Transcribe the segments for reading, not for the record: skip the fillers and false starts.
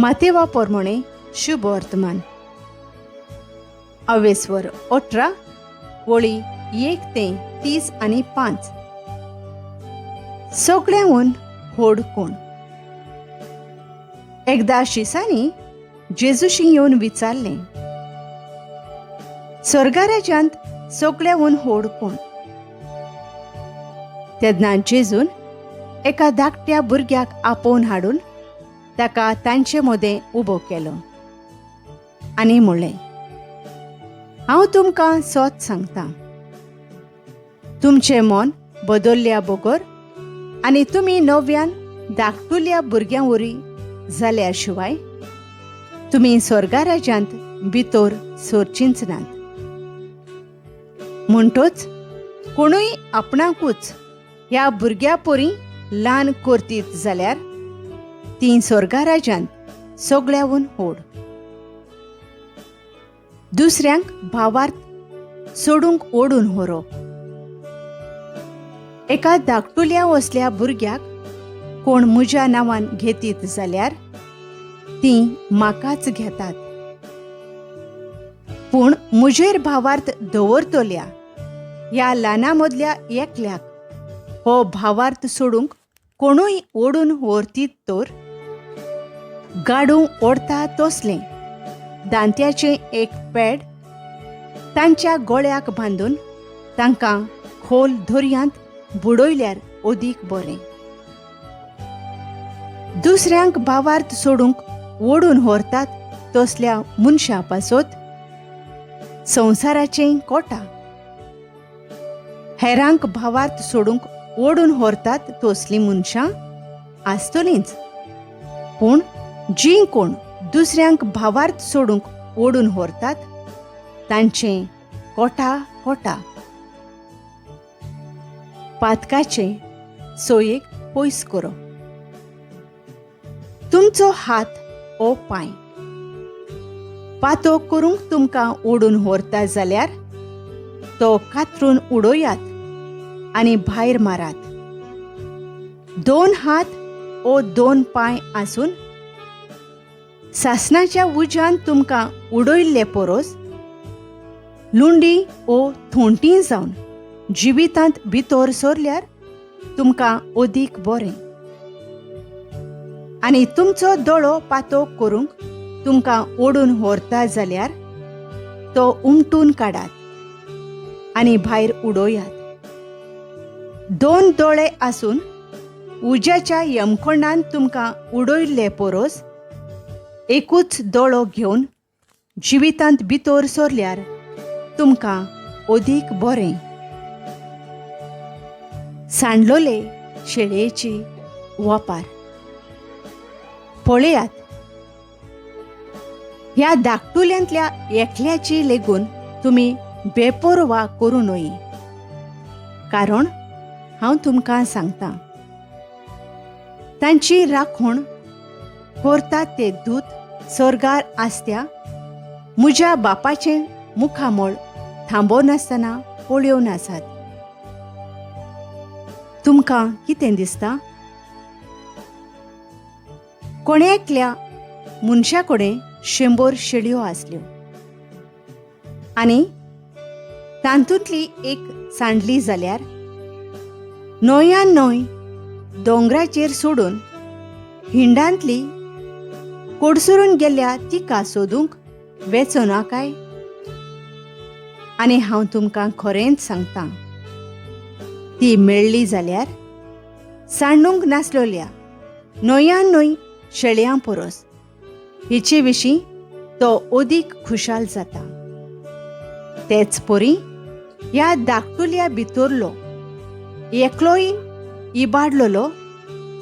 मातेवा पोरमोणे शुभ वर्तमान अवेस्वर 18 वळी 1 ते 30 आणि 5. सगळ्यांहून व्हड कोण? एकदा शिसांनी जेजूशी येवन विचारलें, स्वर्गा राज्यांत सगळ्यांहून व्हड कोण? तेन्ना जेजून एका धाकट्या भुरग्याक आपोवन हाडून ताका तांचे मदें उबो केलो आनी म्हणलें, हांव तुमकां सत सांगतां, तुमचें मन बदल्ल्या बगर आनी तुमी नव्यान धाकटुल्या भुरग्यांवरी जाल्या शिवाय तुमी स्वर्गा राज्यांत भितर सरचींच नात. म्हणटच कोणूय आपणाकूच ह्या भुरग्या परी ल्हान करतीत जाल्यार ती स्वर्गा राज्यांत सगळ्यांहून व्हड. दुसऱ्यांक भावार्थ सोडूंक ओडून व्हरप. एका धाकटुल्या असल्या भुरग्याक कोण म्हज्या नांवान घेतीत जाल्यार ती म्हाकाच घेतात. पूण म्हजेर भावार्थ दवरतल्या ह्या ल्हाना मदल्या एकल्याक हो भावार्थ सोडूंक कोणूय ओडून व्हरतीत तर गाडूं ओडता तसलें दांत्याचें एक पेड तांच्या गळ्याक बांदून तांकां खोल दर्यांत बुडयल्यार अदीक बरें. दुसऱ्यांक भावार्थ सोडूंक ओडून व्हरतात तसल्या मनशा पासत संवसाराचें कोटा. हेरांक भावार्थ सोडूंक ओडून व्हरतात तसलीं मनशां आसतलींच, पूण जीं कोण दुसऱ्यांक भावार्थ सोडूंक ओडून व्हरतात तांचें कोटा कोटा. पातकाचे सोयेक पयस करप. तुमचो हात ओ पांय पातो करूंक तुमकां ओडून व्हरता जाल्यार तो कातरून उडोयात आनी भायर मारात. 2 हात ओ 2 पांय आसून सासणाच्या उज्यान तुमकां उडयल्ले परोस लुंडी ओ थोंटी जावन जिवितांत भितर सरल्यार तुमकां अदीक बरें. आनी तुमचो दोळो पातो करूंक तुमकां ओडून व्हरता जाल्यार तो उमटून काडात आनी भायर उडोयात. 2 दोळे आसून उज्याच्या यमखंडान तुमकां उडयल्ले परोस एकूच दोळो घेवन जिवितांत भितर सरल्यार तुमकां अदीक बरें. सांडलोले शेळयेची वापार. पळयात, ह्या धाकटुल्यांतल्या एकल्याची लेगून तुमी बेपरवा करूं नये. कारण हांव तुमकां सांगतां, तांची राखण करतात ते दूत सर्गार आसत्या म्हज्या बापाचें मुखामळ थांबोनासतना पळयोवन आसात. तुमकां कितें दिसता? कोणेकल्या मनशा कडेन 100 शेळयो आसल्यो आनी तांतूंतली एक सांडली जाल्यार न्हंयान न्हंय दोंगराचेर सोडून हिंडांतली कोडसरून गेल्या तिका सोदूंक वेचना काय? आनी हांव तुमकां खरेंच सांगतां, ती मेळ्ळी जाल्यार सांडूंक नासलोल्या न्हंयान न्हंय शेळयां परस हिचे विशीं तो अदीक खुशाल जाता. तेच परी ह्या धाकटुल्या भितरलो एकलोय इबाडलोलो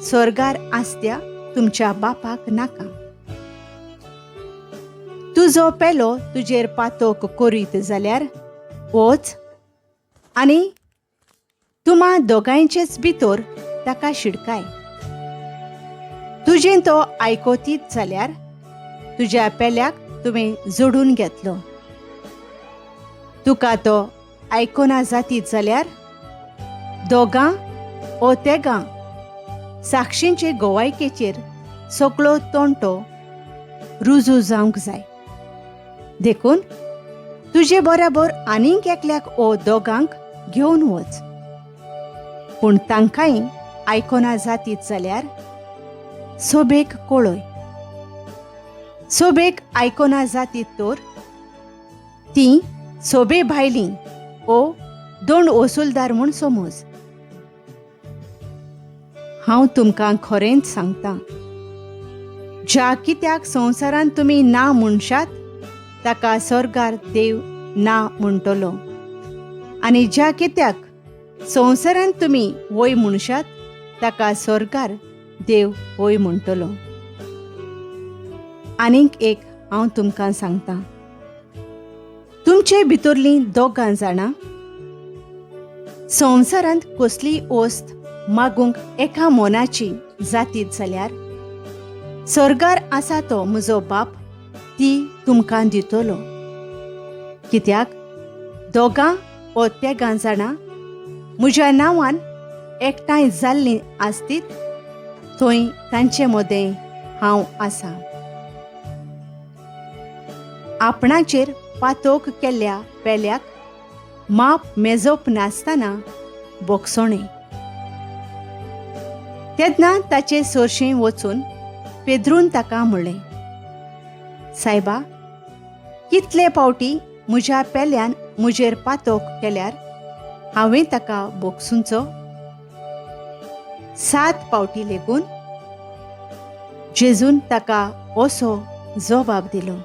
स्वर्गार आसत्या तुमच्या बापाक नाका. तुजो पेलो तुजेर पातोक करीत जाल्यार वच आनी तुम्हा दोगांयचेच भितर ताका शिडकाय. तुजें तो आयकोतीत जाल्यार तुज्या पेल्याक तुवें जोडून घेतलो. तुका तो आयकोना जातीत जाल्यार दोगां ओ तेगां साक्षींचे गोवायकेचेर सगळो तोंटो रुजू जावंक जाय. देखून तुजे बरोबर आनीक एकल्याक ओ दोगांक घेवन वच. पूण तांकांय आयकोना जातीत जाल्यार सोबेक कळय. सोबेक आयकोना जातीत तर ती सोबे भायलीं ओ दोंड वसूलदार म्हूण समज. हांव तुमकां खरेंच सांगतां, ज्या कित्याक संवसारांत तुमी ना म्हणशात ताका स्वर्गार देव ना म्हणटलो, आनी ज्या कित्याक संवसारांत तुमी वय म्हणशात ताका स्वर्गार देव वय म्हणटलो. आनीक एक हांव तुमकां सांगतां, तुमचे भितरलीं दोगां जाणां संवसारांत कसलीय वस्त मागूंक एका मोनाची जातीत जाल्यार स्वर्गार आसा तो म्हजो बाप ती तुमकां दितलो. कित्याक दोगां ओ तेगां जाणां म्हज्या नांवान एकठांय जाल्लीं आसतीत थंय तांचे मदें हांव आसां. आपणाचेर पातोक केल्ल्या पेल्याक माप मेजप नासतना बोगसोणें. तेन्ना ताचे सोरशें वचून पेद्रून ताका म्हणलें, सायबा, कितले पावटी म्हज्या पेल्यान म्हजेर पातोक केल्यार हांवें ताका बोगसूंचो? 7 पावटी लेगून? जेजून ताका असो जबाब दिलो,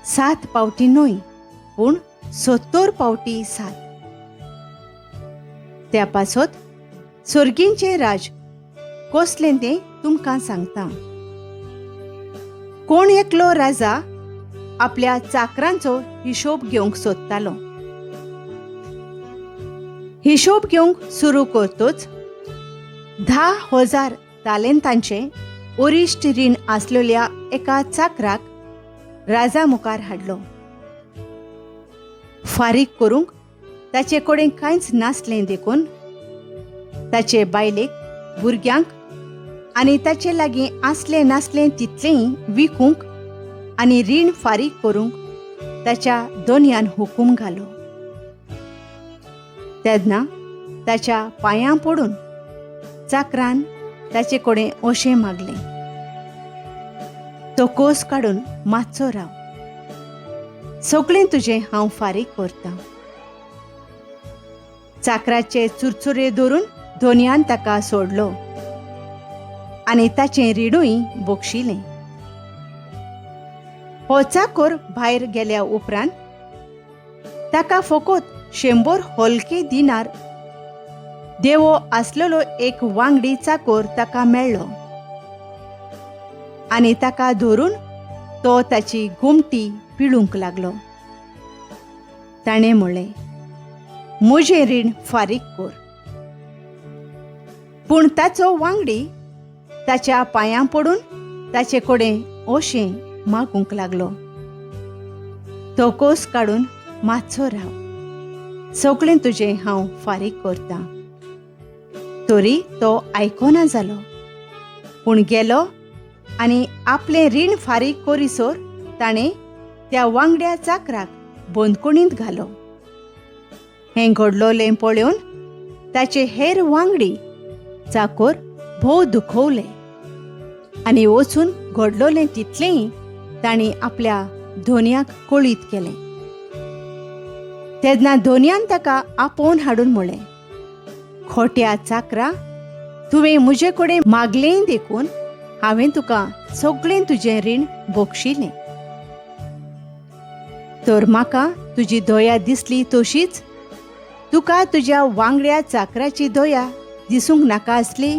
7 पावटी न्हय, पूण 70 पावटी 7. त्या पासत सर्गींचे राज कसलें तें तुमकां सांगतां. कोण एकलो राजा आपल्या चाकरांचो हिशोब घेवंक सोदतालो. हिशोब घेवंक सुरू करतोच 10,000 तालेंतांचें ओरिश्ट रीण आसलेल्या एका चाकराक राजा मुखार हाडलो. फारीक करूंक ताचे कडेन कांयच नासलें देखून ताचे बायलेक, भुरग्यांक आनी ताचे लागीं आसलें नासलें तितलेंय विकूंक आनी रीण फारीक करूंक ताच्या दोनयान हुकूम घालो. तेन्ना ताच्या पांयां पडून चाकरान ताचे कडेन अशें मागलें, तो कोस काडून मातसो राव, सगळें तुजें हांव फारीक करतां. चाकराचे चुरचुरे धरून दोनयान ताका सोडलो आनी ताचें रिणूय बोगशिलें. हो चाकर भायर गेल्या उपरांत ताका फकत 100 हलके दिनार देवो आसलेलो एक वांगडी चाकर ताका मेळ्ळो आनी ताका धरून तो ताची घुमटी पिळूंक लागलो. ताणें म्हणलें, म्हजें रीण फारीक कर. पूण ताचो वांगडी ताच्या पांयां पडून ताचे कडेन अशें मागूंक लागलो, तो कोस काडून मातसो राव, सगळें तुजें हांव फारीक करतां. तरी तो आयकोना जालो, पूण गेलो आनी आपलें रीण फारीक करीसर ताणें त्या वांगड्या चाकराक बंदखणींत घालो. हें घडलोलें पळोवन ताचे हेर वांगडी चाकर भोव दुखवले आनी वचून घडलोलें तितलेंय तांणी आपल्या धोनयाक कळीत केलें. तेन्ना धोनयान ताका आपोवन हाडून म्हणलें, खोट्या चाकरा, तुवें म्हजे कडेन मागलें देखून हांवें तुका सगळें तुजें रीण बोगशिलें. तर म्हाका तुजी दया दिसली तशीच तुका तुज्या वांगड्या चाकराची दया दिसूंक नाका आसली?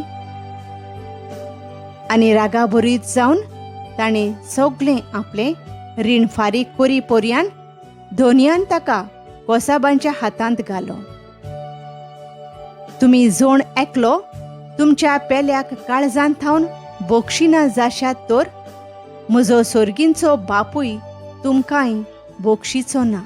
आनी रागा बरीत जावन ताणें सगळें आपलें रीण फारीक करी पर्यान धोनयान ताका कोसाबांच्या हातांत घालो. तुमी जोण एकलो तुमच्या पेल्याक काळजांत थावन बोगशिना जाशात तर म्हजो सर्गींचो बापूय तुमकांय बोगशिचो ना.